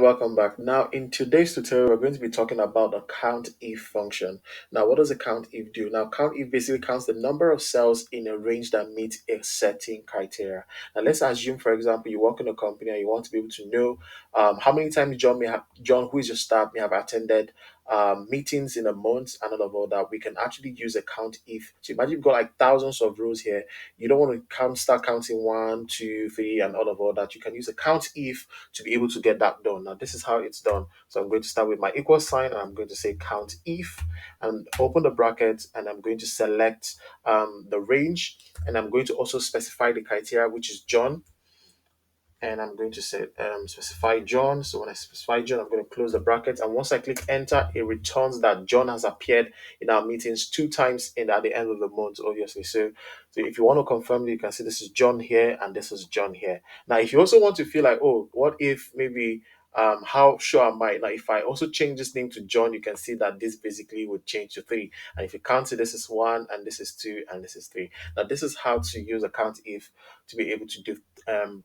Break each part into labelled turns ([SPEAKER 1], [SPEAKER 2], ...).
[SPEAKER 1] welcome back. Now, in today's tutorial, we're going to be talking about the count if function. Now, what does a count if do? Now, count if basically counts the number of cells in a range that meets a certain criteria. Now, let's assume, for example, you work in a company and you want to be able to know how many times John, who is your staff, may have attended meetings in a month and all of that. We can actually use a count if. So imagine you've got like thousands of rows here. You don't want to start counting one, two, three, and all that. You can use a count if to be able to get that done. Now, this is how it's done. So I'm going to start with my equal sign and I'm going to say count if and open the bracket, and I'm going to select the range, and I'm going to also specify the criteria, which is John, and I'm going to say specify John. So when I specify John, I'm going to close the bracket, and once I click enter, it returns that John has appeared in our meetings two times at the end of the month, obviously. So if you want to confirm, you can see this is John here and this is John here. Now, if you also want to feel like, oh, what if maybe how sure am I? Now, if I also change this name to John, you can see that this basically would change to three. And if you count it, this is one, and this is two, and this is three. Now, this is how to use a count if to be able to do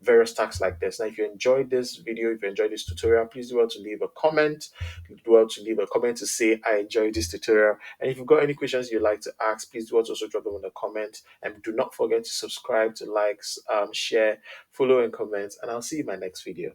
[SPEAKER 1] various tasks like this. Now, if you enjoyed this video, if you enjoyed this tutorial, please do well to leave a comment. Do well to leave a comment to say I enjoyed this tutorial. And if you've got any questions you'd like to ask, please do well to also drop them in the comments. And do not forget to subscribe, to like, share, follow, and comment. And I'll see you in my next video.